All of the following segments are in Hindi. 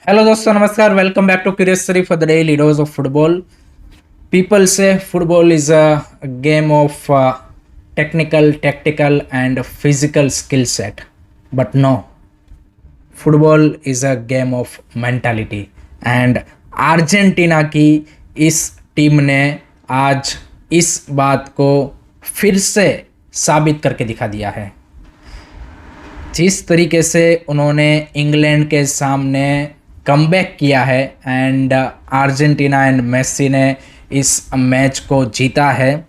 हेलो दोस्तों, नमस्कार। Welcome back to Curious Study for the daily dose of football. People say football is a game of technical, tactical and physical skill set, but no, football is a game of mentality. And Argentina की इस टीम ने आज इस बात को फिर से साबित करके दिखा दिया है। जिस तरीके से उन्होंने इंग्लैंड के सामने कमबैक किया है एंड अर्जेंटीना एंड मेसी ने इस मैच को जीता है,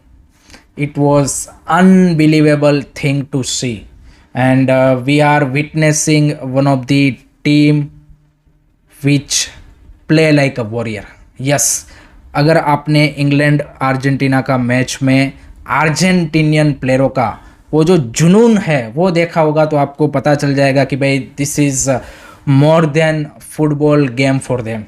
it was unbelievable thing to see. And we are witnessing one of the team which play like a warrior. Yes, अगर आपने इंग्लैंड अर्जेंटीना का मैच में अर्जेंटीनियन प्लेयरों का वो जो जुनून है वो देखा होगा तो आपको पता चल जाएगा कि भाई this is more than football game for them.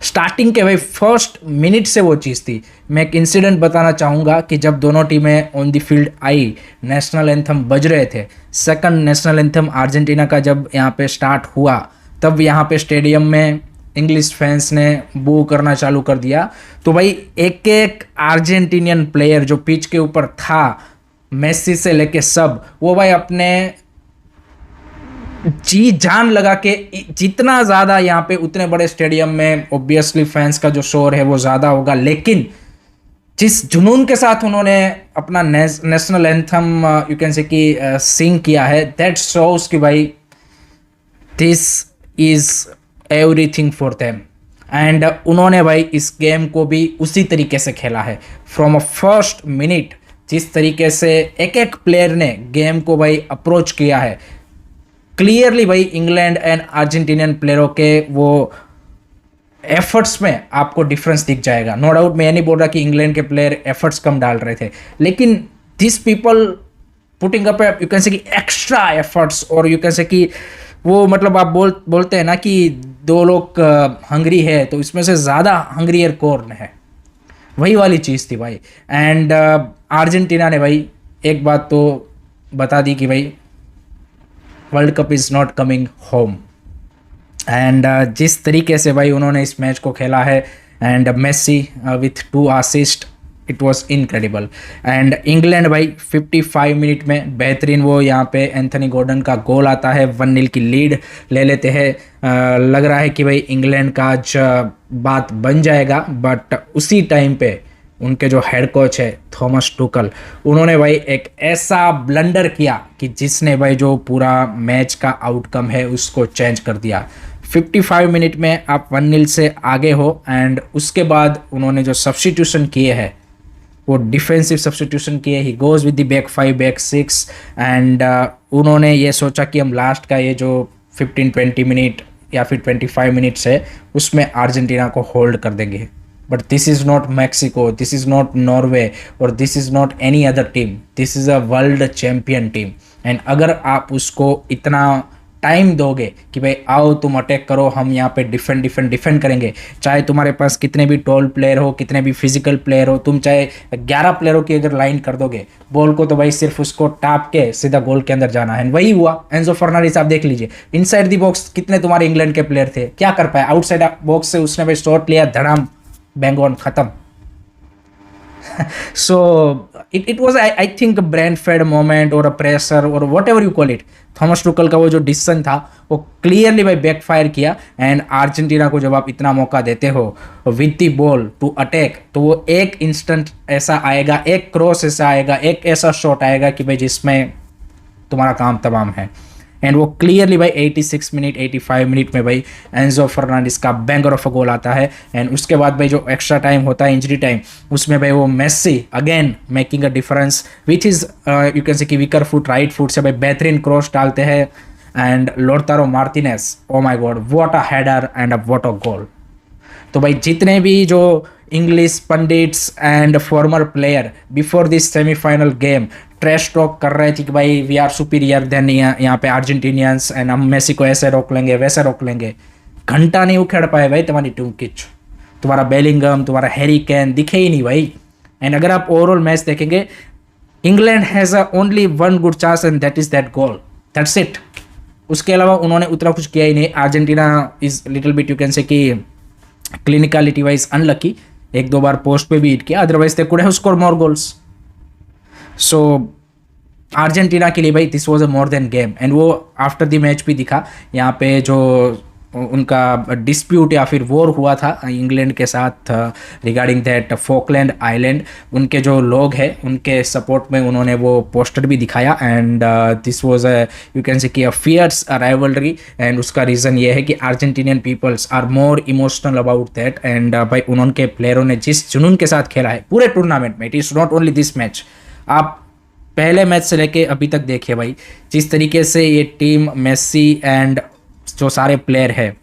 Starting के भाई फर्स्ट मिनट से वो चीज़ थी। मैं एक इंसिडेंट बताना चाहूँगा कि जब दोनों टीमें on the field I, national anthem बज रहे थे। सेकंड नेशनल एंथम अर्जेंटीना का जब यहाँ पे स्टार्ट हुआ, तब यहाँ पे स्टेडियम में इंग्लिश फैंस ने बू करना चालू कर दिया। तो भाई एक एक अर्जेंटीनियन प्लेयर जो पिच के ऊपर था, मेसी से लेके सब, वो भाई अपने जी जान लगा के, जितना ज़्यादा यहाँ पे उतने बड़े स्टेडियम में ऑब्वियसली फैंस का जो शोर है वो ज़्यादा होगा, लेकिन जिस जुनून के साथ उन्होंने अपना national anthem you can say कि सिंग किया है, दैट शोज कि भाई this is everything for them. And उन्होंने भाई इस गेम को भी उसी तरीके से खेला है फ्रॉम अ फर्स्ट मिनट। जिस तरीके से एक एक प्लेयर ने गेम को भाई अप्रोच किया है, क्लियरली भाई इंग्लैंड एंड अर्जेंटीनियन प्लेयरों के वो एफर्ट्स में आपको डिफरेंस दिख जाएगा। नो डाउट, मैं ये नहीं बोल रहा कि इंग्लैंड के प्लेयर एफर्ट्स कम डाल रहे थे, लेकिन this people putting up you can say कि एक्स्ट्रा एफर्ट्स, और यू कैन से कि वो मतलब आप बोलते हैं ना कि दो लोग हंग्री है तो इसमें से ज़्यादा हंग्रियर कौन है, वही वाली चीज़ थी भाई। एंड अर्जेंटीना ने भाई एक बात तो बता दी कि भाई world cup is not coming home. And जिस तरीके से भाई उन्होंने इस मैच को खेला है, and Messi with 2 assist, it was incredible. And England भाई 55 मिनट में बेहतरीन वो यहाँ पे एंथनी गॉर्डन का गोल आता है, 1-0 की लीड ले लेते हैं। लग रहा है कि भाई इंग्लैंड का आज बात बन जाएगा, बट उसी टाइम पे उनके जो हेड कोच है थॉमस टुकल, उन्होंने भाई एक ऐसा ब्लंडर किया कि जिसने भाई जो पूरा मैच का आउटकम है उसको चेंज कर दिया। 55 मिनट में आप 1-0 से आगे हो, एंड उसके बाद उन्होंने जो सब्स्टिट्यूशन किए हैं वो डिफेंसिव सब्स्टिट्यूशन किए। He goes with the back 5 back 6, and उन्होंने ये सोचा कि हम लास्ट का ये जो 15-20 मिनट या फिर 25 मिनट्स है उसमें अर्जेंटीना को होल्ड कर देंगे। But this is not Mexico, this is not Norway, और this is not any other team, this is a world champion team. And अगर आप उसको इतना टाइम दोगे कि भाई आओ तुम अटैक करो, हम यहाँ पे डिफेंड करेंगे, चाहे तुम्हारे पास कितने भी टॉल प्लेयर हो, कितने भी फिजिकल प्लेयर हो, तुम चाहे 11 प्लेयरों की अगर लाइन कर दोगे बॉल को, तो भाई सिर्फ उसको टाप के सीधा गोल के अंदर जाना है। वही हुआ। एंजो फर्नांडिस आप देख लीजिए, इनसाइड द बॉक्स कितने तुम्हारे इंग्लैंड के प्लेयर थे, क्या कर पाए? आउटसाइड बॉक्स से उसने भाई शॉट लिया, धड़ाम, बैंग ऑन, खत्म। So it was I think a brain fed moment or a pressure or whatever you call it। Thomas Tuchel का वो जो डिसीजन था वो क्लियरली भाई बैकफायर किया। एंड अर्जेंटीना को जब आप इतना मौका देते हो with the ball to attack, तो वो एक इंस्टेंट ऐसा आएगा, एक क्रॉस ऐसा आएगा, एक ऐसा शॉट आएगा कि भाई जिसमें तुम्हारा काम तमाम है। एंड वो क्लियरली भाई 86 मिनट 85 मिनट में भाई एंजो फर्नांडिस का बैंगर ऑफ अ गोल आता है। एंड उसके बाद भाई जो एक्स्ट्रा टाइम होता है, इंजरी टाइम, उसमें भाई वो Messi again making a difference which is you can say कि वीकर फुट, राइट फुट से भाई बेहतरीन क्रॉस डालते हैं। And Lautaro Martinez, oh my god, what a header and a what a goal. तो भाई जितने भी जो English pundits and former player before this semifinal game trash talk कर रहे थे कि भाई वी आर सुपीरियर देन यहाँ पे अर्जेंटीनियंस, एंड हम मेसी को ऐसे रोक लेंगे वैसे रोक लेंगे, घंटा नहीं उखेड़ पाए भाई तुम्हारी टीम किच। तुम्हारा बेलिंगम, तुम्हारा हैरी कैन दिखे ही नहीं भाई। एंड अगर आप ओवरऑल मैच देखेंगे, England has only 1 good chance and that is that goal, that's it. उसके अलावा उन्होंने उतना कुछ किया ही नहीं। Argentina is little bit you can say कि क्लिनिकलिटी वाइज अनलकी, एक दो बार पोस्ट पे भी हिट किया, otherwise they could have score more goals. So Argentina के लिए भाई this was a more than game. And वो आफ्टर द मैच भी दिखा, यहाँ पे जो उनका डिस्प्यूट या फिर वॉर हुआ था इंग्लैंड के साथ रिगार्डिंग दैट फॉकलैंड आइलैंड, उनके जो लोग हैं उनके सपोर्ट में उन्होंने वो पोस्टर भी दिखाया। And this was a you can say कि अ फियर्स राइवलरी। एंड उसका रीज़न ये है कि Argentinian peoples are more emotional about that. And भाई उनके प्लेयरों ने जिस जुनून के साथ खेला है पूरे टूर्नामेंट में, it is not only this match, आप पहले मैच से लेके अभी तक देखिए भाई जिस तरीके से ये टीम मेसी एंड जो सारे प्लेयर है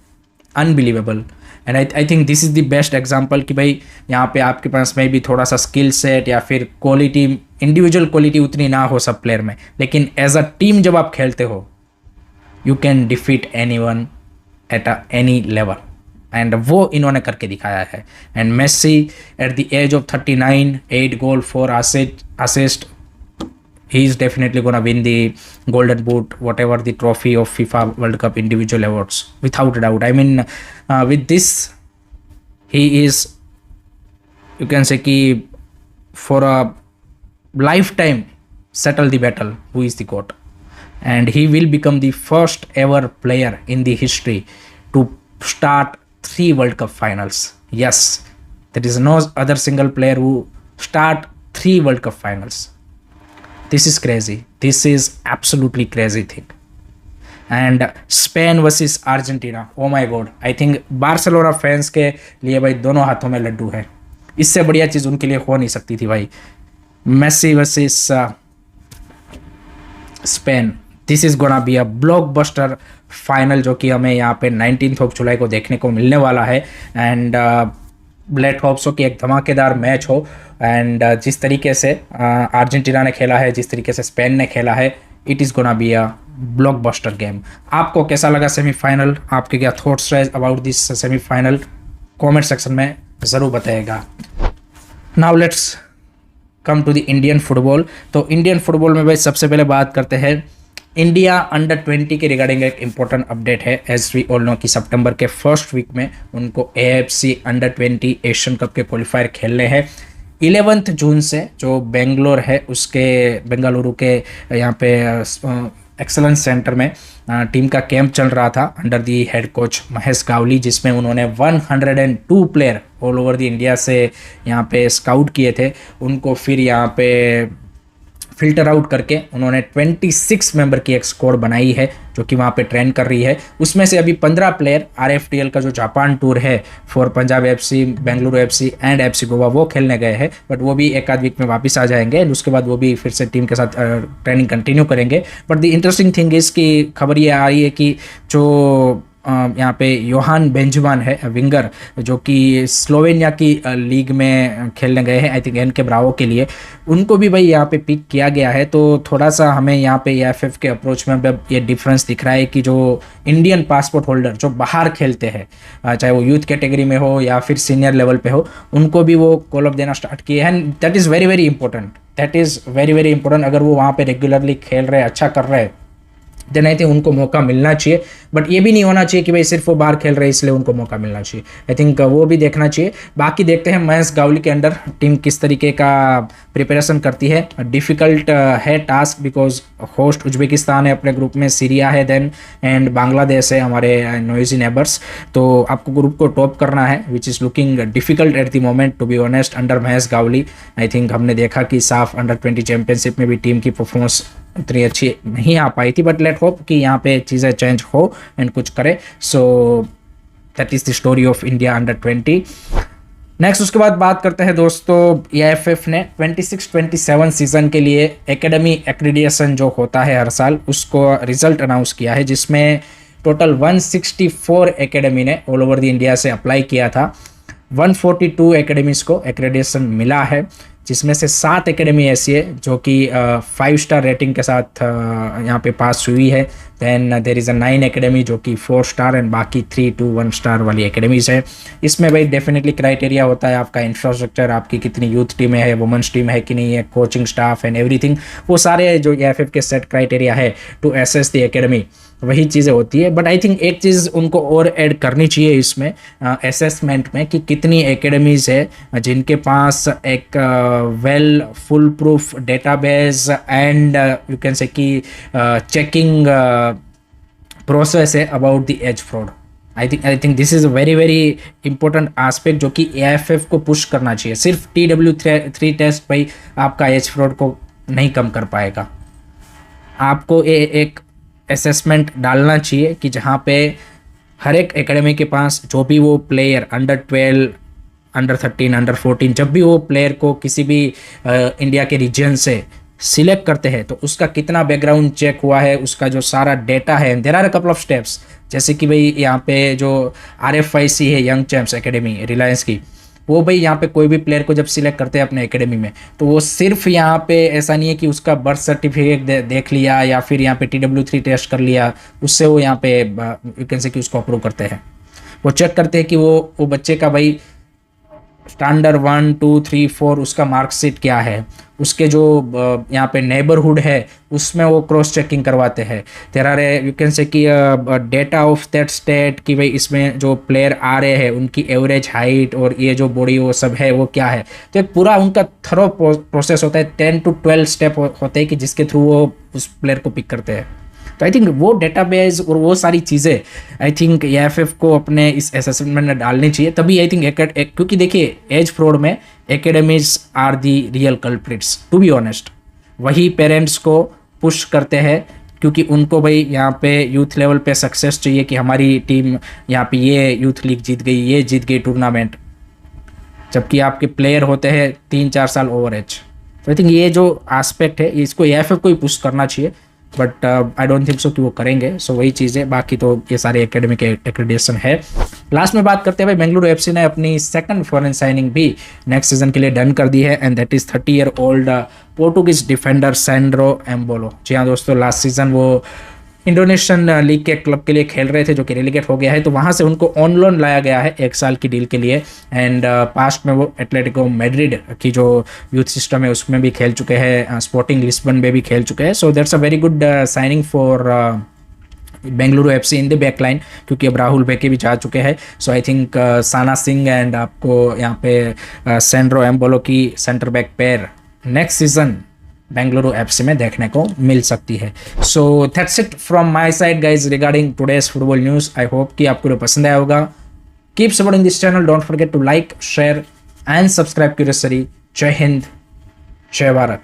unbelievable. And I think this is the best example कि भाई यहाँ पे आपके पास में भी थोड़ा सा स्किल सेट या फिर क्वालिटी, इंडिविजुअल क्वालिटी उतनी ना हो सब प्लेयर में, लेकिन एज अ टीम जब आप खेलते हो you can defeat anyone at any level. And वो इन्होंने करके दिखाया है। And Messi at the age of 39, 8 goal, 4 assist, he is definitely gonna win the golden boot, whatever the trophy of FIFA World Cup individual awards, without a doubt. I mean with this he is, you can say ki for a lifetime settle the battle who is the GOAT. And he will become the first ever player in the history to start 3 World Cup finals. Yes, there is no other single player who start 3 World Cup finals. This is crazy. This is absolutely crazy thing. And Spain versus Argentina. Oh my God. I think Barcelona fans के लिए भाई दोनों हाथों में लड्डू है। इससे बढ़िया चीज़ उनके लिए हो नहीं सकती थी भाई। Messi versus Spain, this is gonna be a blockbuster final जो कि हमें यहाँ पे 19 जुलाई को देखने को मिलने वाला है। एंड लेट होप्स हो कि एक धमाकेदार मैच हो। एंड जिस तरीके से अर्जेंटीना ने खेला है, जिस तरीके से स्पेन ने खेला है, it is gonna be a blockbuster game. आपको कैसा लगा सेमीफाइनल? आपके क्या थॉट्स रहे about this semifinal? Comment section में ज़रूर बताइएगा। Now let's come to the Indian football. तो इंडियन फुटबॉल में भाई सबसे पहले बात करते हैं इंडिया अंडर 20 के रिगार्डिंग एक इम्पोर्टेंट अपडेट है। एज वी ऑल नो कि सितंबर के फर्स्ट वीक में उनको AFC अंडर 20 एशियन कप के क्वालिफायर खेलने हैं। 11 जून से जो बेंगलुरु के यहाँ पे एक्सलेंस सेंटर में टीम का कैंप चल रहा था under the head coach Mahesh Gawali, जिसमें उन्होंने 102 player all over the India से यहाँ पे स्काउट किए थे। उनको फिर यहाँ पे फिल्टर आउट करके उन्होंने 26 मेंबर की एक स्क्वाड बनाई है जो कि वहाँ पे ट्रेन कर रही है। उसमें से अभी 15 प्लेयर RFTL का जो जापान टूर है for Punjab FC, Bengaluru FC and FC Goa वो खेलने गए हैं, बट वो भी एक आध वीक में वापस आ जाएंगे एंड उसके बाद वो भी फिर से टीम के साथ ट्रेनिंग कंटिन्यू करेंगे। But the interesting thing is कि खबर ये आ रही है कि जो यहाँ पे योहान बेंजमान है विंगर, जो कि स्लोवेनिया की लीग में खेलने गए हैं आई थिंक NK ब्रावो के लिए, उनको भी भाई यहाँ पे पिक किया गया है। तो थोड़ा सा हमें यहाँ पे AFF के अप्रोच में अब ये डिफरेंस दिख रहा है कि जो इंडियन पासपोर्ट होल्डर जो बाहर खेलते हैं, चाहे वो यूथ कैटेगरी में हो या फिर सीनियर लेवल पे हो, उनको भी वो कॉल अप देना स्टार्ट किए हैं। That is very very important, that is very very important. अगर वो वहाँ पे रेगुलरली खेल रहे, अच्छा कर रहे हैं, देन आई थिंक उनको मौका मिलना चाहिए। बट ये भी नहीं होना चाहिए कि भाई सिर्फ वो बाहर खेल रहे इसलिए उनको मौका मिलना चाहिए। आई थिंक वो भी देखना चाहिए। बाकी देखते हैं महेश गावली के अंडर टीम किस तरीके का प्रिपरेशन करती है। डिफ़िकल्ट है टास्क बिकॉज होस्ट उज्बेकिस्तान है अपने ग्रुप में, सीरिया है देन एंड बांग्लादेश है हमारे नॉइजी नेबर्स। तो आपको ग्रुप को टॉप करना है which is looking difficult at the moment to be honest under Mahesh Gawli. I think हमने देखा कि साफ अंडर 20 चैंपियनशिप में भी टीम की परफॉर्मेंस उतनी अच्छी नहीं आ पाई थी, बट लेट होप कि यहाँ पे चीज़ें चेंज हो एंड कुछ करे। So that is the story of India under 20। Next उसके बाद बात करते हैं दोस्तों, AFF ने 26-27 सीज़न के लिए एकेडमी एक्रीडिएशन जो होता है हर साल, उसको रिजल्ट अनाउंस किया है, जिसमें टोटल 164 एकेडमी ने ऑल ओवर द इंडिया से अप्लाई किया था। 142 एकेडमीज़ को एक्रेडिटेशन मिला है, जिसमें से 7 एकेडमी ऐसी है जो कि 5 स्टार रेटिंग के साथ यहाँ पे पास हुई है। Then there is a 9 academy जो कि 4 स्टार एंड बाकी 3 to 1 स्टार वाली एकेडमीज़ है। इसमें भाई डेफिनेटली क्राइटेरिया होता है आपका इंफ्रास्ट्रक्चर, आपकी कितनी यूथ टीम है, वुमेंस टीम है कि नहीं है, कोचिंग स्टाफ एंड एवरीथिंग, वो सारे जो AFF के सेट क्राइटेरिया है टू एसेस द एकेडमी। वही चीज़ें होती है। बट आई थिंक एक चीज़ उनको और ऐड करनी चाहिए इसमें असेसमेंट में, कि कितनी एकेडमीज़ है जिनके पास एक well full proof database and you can say कि चेकिंग प्रोसेस है about the age fraud. I think this is a very very important aspect जो कि AIFF को पुश करना चाहिए। सिर्फ TW3 टेस्ट भाई आपका एज फ्रॉड को नहीं कम कर पाएगा। आपको एक असेसमेंट डालना चाहिए कि जहाँ पे हर एक एकेडमी के पास जो भी वो प्लेयर अंडर 12, अंडर 13, अंडर 14, जब भी वो प्लेयर को किसी भी इंडिया के रीजन से सिलेक्ट करते हैं तो उसका कितना बैकग्राउंड चेक हुआ है, उसका जो सारा डेटा है। There are a couple of steps, जैसे कि भाई यहाँ पे जो RFIC है यंग चैम्प्स एकेडमी रिलायंस की, वो भाई यहाँ पे कोई भी प्लेयर को जब सिलेक्ट करते हैं अपने एकेडमी में, तो वो सिर्फ यहाँ पे ऐसा नहीं है कि उसका बर्थ सर्टिफिकेट देख लिया या फिर यहाँ पे TW3 टेस्ट कर लिया, उससे वो यहाँ पे यू कैन से कि उसको अप्रूव करते हैं। वो चेक करते हैं कि वो बच्चे का भाई स्टैंडर्ड 1, 2, 3, 4 उसका मार्कशीट क्या है, उसके जो यहाँ पे नेबरहुड है उसमें वो क्रॉस चेकिंग करवाते हैं। There are you can say कि डेटा ऑफ दैट स्टेट कि भाई इसमें जो प्लेयर आ रहे हैं उनकी एवरेज हाइट और ये जो बॉडी वो सब है वो क्या है। तो एक पूरा उनका थरो प्रोसेस होता है, 10 to 12 स्टेप होते हैं कि जिसके थ्रू वो उस प्लेयर को पिक करते हैं। तो आई थिंक वो डेटाबेस और वो सारी चीज़ें आई थिंक AIFF को अपने इस असेसमेंट में डालनी चाहिए। तभी आई थिंक क्योंकि देखिए एज फ्रॉड में academies are the real culprits, to be honest. वही पेरेंट्स को पुश करते हैं क्योंकि उनको भाई यहाँ पे यूथ लेवल पे सक्सेस चाहिए कि हमारी टीम यहाँ पे ये यूथ लीग जीत गई, ये जीत गई टूर्नामेंट, जबकि आपके प्लेयर होते हैं 3-4 साल ओवर एज। तो आई थिंक ये जो एस्पेक्ट है इसको AIFF को ही पुश करना चाहिए, but I don't think so कि वो करेंगे। सो वही चीज़ है, बाकी तो ये सारे एकेडमी के एक्रेडिटेशन है। लास्ट में बात करते हैं भाई, बेंगलुरु FC ने अपनी सेकंड फॉरेन साइनिंग भी नेक्स्ट सीजन के लिए डन कर दी है, and that is 30 year old Portuguese defender Sandro Embolo. जी हाँ दोस्तों, लास्ट सीजन वो इंडोनेशियन लीग के क्लब के लिए खेल रहे थे जो कि रेलीगेट हो गया है, तो वहाँ से उनको ऑन लोन लाया गया है 1 साल की डील के लिए। एंड पास्ट में वो एटलेटिको मैड्रिड की जो यूथ सिस्टम है उसमें भी खेल चुके हैं, स्पोर्टिंग लिस्बन में भी खेल चुके हैं। So that's a very good signing for Bengaluru FC in the backline, क्योंकि अब राहुल बेके भी जा चुके हैं। So I think Sana Singh and आपको यहाँ पे सैंड्रो एम्बोलो की centre back pair next season Bengaluru FC में देखने को मिल सकती है। So that's it from my side guys regarding today's football news. I hope कि आपको पसंद आया होगा। Keep supporting this channel, don't forget to like, share and subscribe Curious Study. जय हिंद, जय भारत।